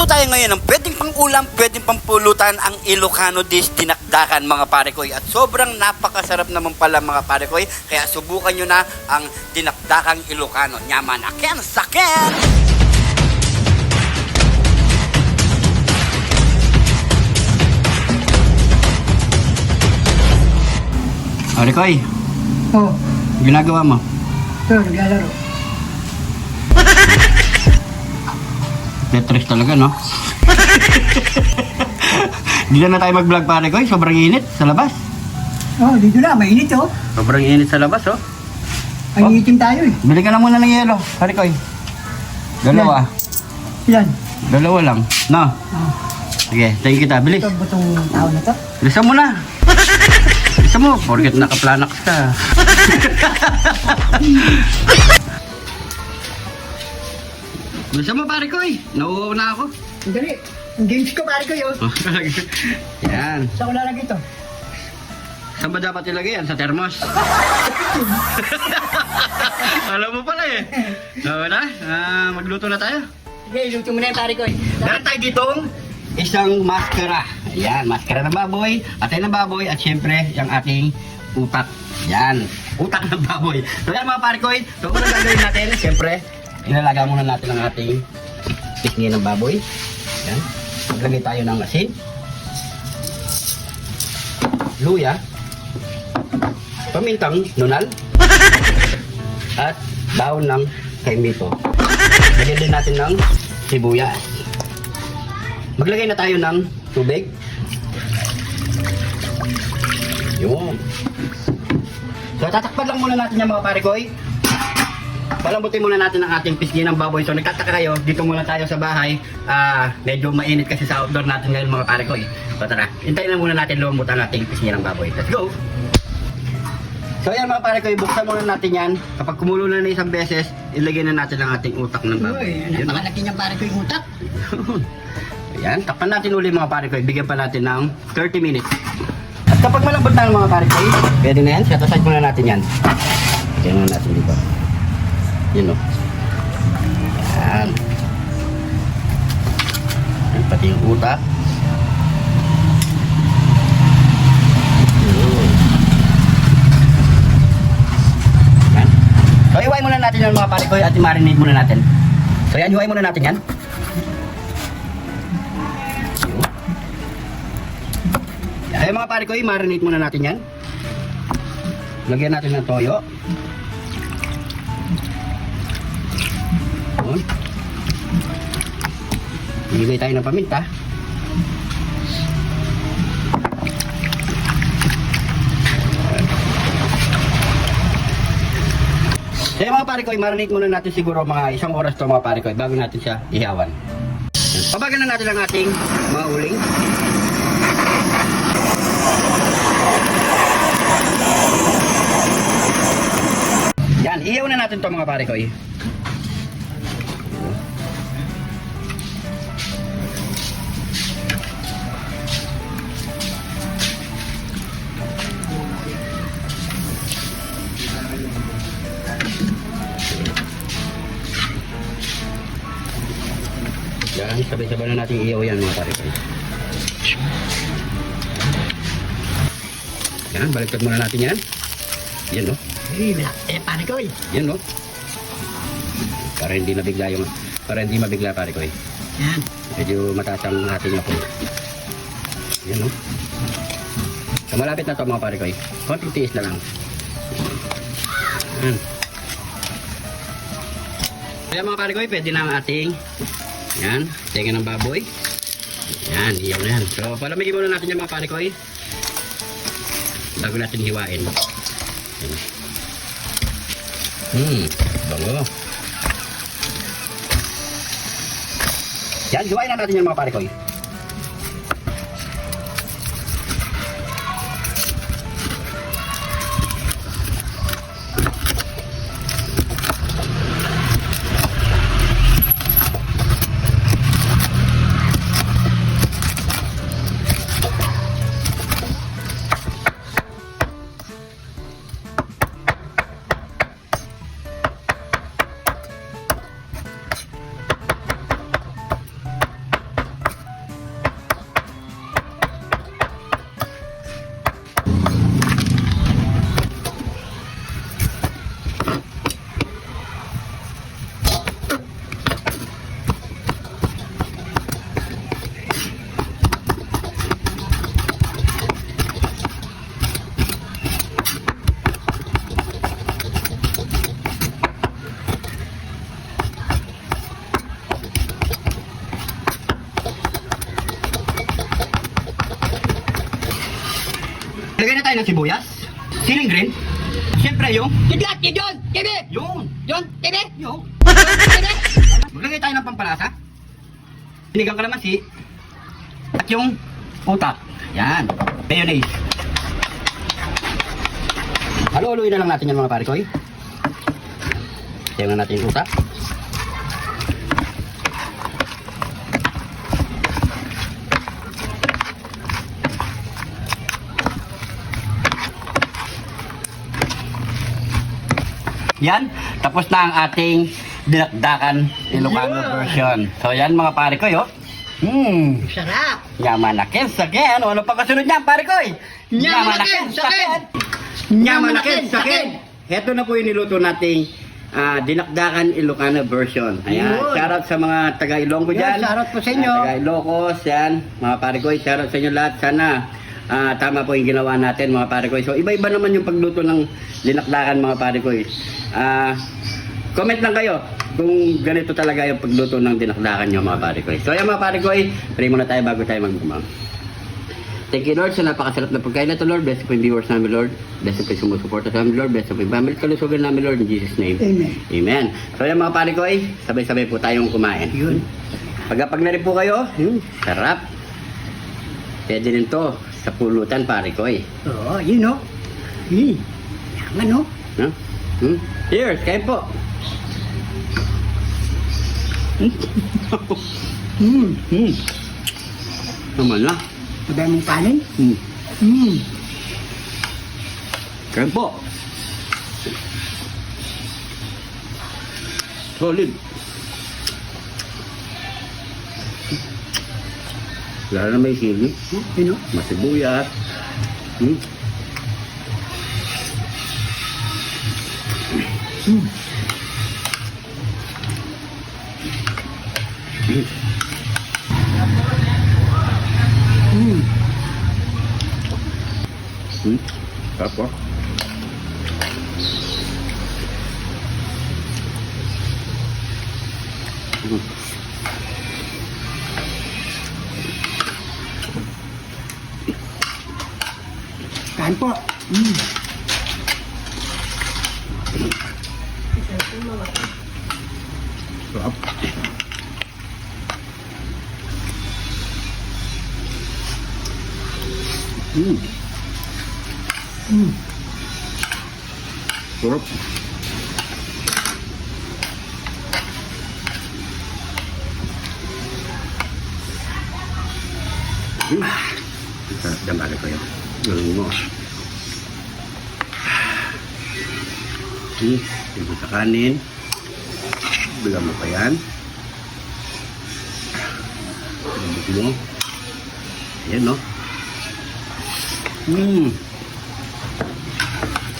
Magluluto tayo ngayon ng pwedeng pang ulam, pwedeng pang pulutan, ang Ilocano dish, dinakdakan mga parekoy. At sobrang napakasarap naman pala mga parekoy. Kaya subukan nyo na ang dinakdakang Ilocano. Nyaman aken saken! Parekoy, Oh, ginagawa mo? ito, naglalaro. Tetris talaga, no? Hindi na tayo mag-vlog pare ko, sobrang init sa labas. Oh, dito na, mainit oh. Sobrang init sa labas, oh. Mainitin tayo eh. Bili ka na muna ng yelo, pare ko. Dalawa. Yan. Dalawa lang. No? Oh, Sige, tayo kita, bilis. ito butong tao na to. Bilisan mo na. Bilisan mo, porket nakaplanax ka. Bilisan mo pare ko, nauuna ako. Dali, ang games ko pare ko yun. Yan. Saan ko lalagay ito? Saan ba dapat ilagay yan? Sa thermos? Alam mo pala eh. Na, magluto na tayo. Sige, iluto mo na yan pare ko eh. Meron tayo ditong isang maskara. Ayan, maskara ng baboy, atay ng baboy, at syempre, yung ating utak. Yan, utak ng baboy. So yan mga parikoy, so unang gagawin natin, syempre, ilalaga muna natin ang ating pisngi ng baboy. Yan, maglagay tayo ng asin, luya, pamintang nunal, at daon ng kaimito. Lagyan din natin ng sibuyas. Maglagay na tayo ng tubig. Yun. So tatakpan lang muna natin yung mga parikoy. Palambutin muna natin ang ating pisngi ng baboy. So nagtataka kayo, dito muna tayo sa bahay. Medyo mainit kasi sa outdoor natin ngayon mga parikoy. So tara, hintayin lang muna natin lumambot ang ating pisngi ng baboy. Let's go! So yan mga parikoy, buksan muna natin yan. Kapag kumulo na isang beses, ilagay na natin ang ating utak ng baboy. Uy, napakalaki niyang pare ko yung utak. Ayan, takpan natin uli mga pare ko. Bigyan pa natin ng 30 minutes. At kapag malambot na mga pare ko, pwede na yan. Set aside muna natin yan. Bigyan muna natin dito. Yun o. Ayan. Ayan, pati yung utak. Ayan. So, iway muna natin yung mga pare ko at i-marinate muna natin. So, yan, iway muna natin yan. Ay mga pare ko, i-marinate muna natin yan. Lagyan natin ng toyo. Ilagay tayo ng paminta. Kaya mga pare ko, i-marinate muna natin siguro mga 1 oras to mga pare ko bago natin siya ihawan. Pabagan na natin ang ating mga uling. Yan, ihaw na natin to mga pare ko. Yan, sabay-sabay na natin ihaw yan mga pare ko. Yan, baliktad muna natin yan. Yan no. Pare ko eh. Yan no. Para hindi mabigla pare ko. Yan. Medyo mataas ang ating apoy. Yan no. So malapit na to mga pare ko. Konting tiis na lang. Yan. Kaya mga pare ko, pwede na ang ating yan, tenga ng baboy. Yan, iyaw na yan. So palamigin muna natin yung mga pare ko. Bago natin hiwain. Bango. Yan, hiwain na natin yung mga pare ko. Lagay na tayo ng sibuyas, siling green, siyempre yung, Kidlat, Kidon, Kibi! yung, Yon, Kibi! yung, Kibi! maglagay tayo ng pampalasa, sinigang kalamansi, at yung utak. Yan, mayonnaise. Halo-haloyin na lang natin yan mga pare ko. Sayaw na natin yung utak. Yan, tapos na ang ating dinakdakan Ilocano version. So yan mga pare ko, yo. Sarap! Yaman na kensakin. Ano pa kasunod niyan, pare ko? Yaman na kensakin! Yaman na kensakin. Heto na po yung niluto nating dinakdakan Ilocano version. Ayan, Yun. shoutout sa mga taga Ilonggo Yun, dyan. shoutout po sa inyo. Taga Ilocos, yan. Mga pare ko, shoutout sa inyo lahat. Sana tama po yung ginawa natin mga pare ko. So iba-iba naman yung pagluto ng dinakdakan mga pare ko. Comment lang kayo kung ganito talaga yung pagluto ng dinakdakan nyo mga pare ko. So ayan mga pare ko, pray muna tayo bago tayo magmumang. Thank you Lord sa napakasarap na pagkain na ito Lord. Bless po yung viewers namin Lord. Bless po yung sumusuporta sa amin Lord. Bless po yung family kalusugan namin Lord in Jesus name. Amen. Amen. So ayan mga pare ko, sabay-sabay po tayong kumain. Yun. Pagkapag na rin po kayo, sarap. Pwede rin to sa pulutan pare ko. Oo, yun o. Yaman o. No? Here, kain po. Naman na. Sabay mong kanin? Kain po. Solid. Lalo na may sili. Yun o. Masibuyas. Sarap po. Kain po. Sarap. Sarap. Sarap dyan balik ko yun. Galing mo. Ito sa kanin. Bilang mo pa yan. Bilambot mo. Ayan no.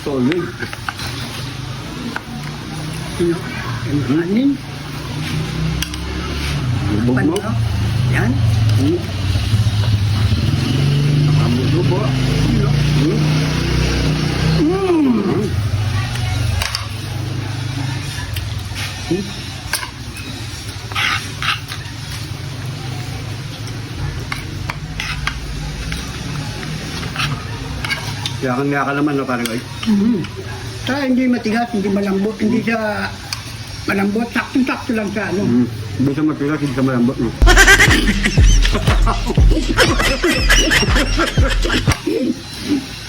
Solid. Yun o. Yung kanin. Lubog mo. Pan, o. Yan. Nakamulo po. Yakan naman no parang ay. Kaya hindi matigas, hindi malambot, hindi siya malambot, sakto-sakto lang sa ano. Hindi siya matigas, hindi siya malambot no.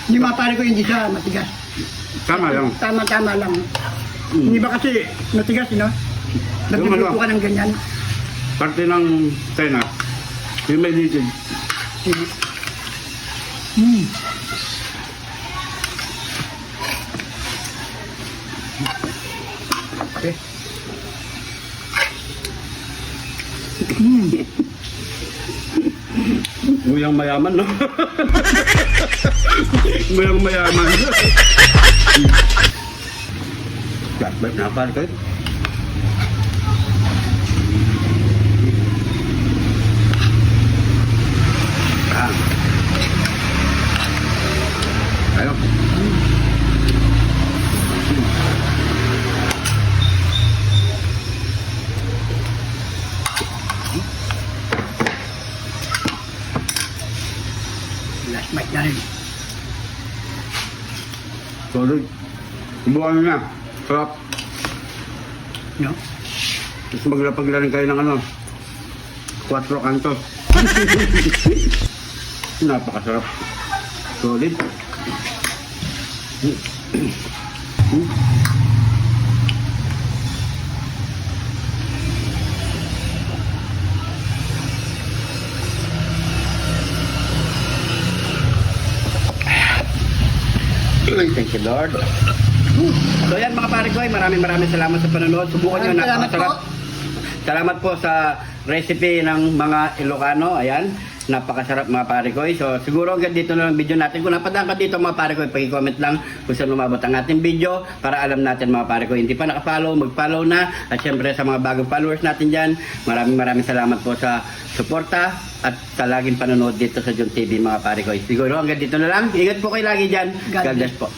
Hindi mapare ko hindi siya matigas. Tama lang. Tama-tama lang. Hindi ba kasi matigas, no? Nagluto ka ng ganyan. Parte ng tena. Yung may litid. Okay. Nguyang mayaman, no? Nguyang mayaman. Flatbread na pare kayo. Ayo. Last bite na rin. Solid. Subukan nyo na. Sarap. No? Tapos maglapag na rin kayo ng ano, 4 kantos. Napakasarap. Solid. Thank you, Lord. So yan mga pare ko, maraming salamat sa panonood. Subukan nyo, Salamat napakasarap. po. Salamat po sa recipe ng mga Ilocano. Ayan, napakasarap mga pare ko. So siguro hanggang dito na lang video natin. Kung napadaan ka dito mga pare ko, pag-comment lang kung saan lumabot ang ating video para alam natin mga pare ko. Hindi pa naka-follow, mag-follow na. At syempre sa mga bagong followers natin dyan, maraming salamat po sa suporta at sa laging panonood dito sa John TV mga pare ko. Siguro hanggang dito na lang. Ingat po kayo lagi dyan. God bless po.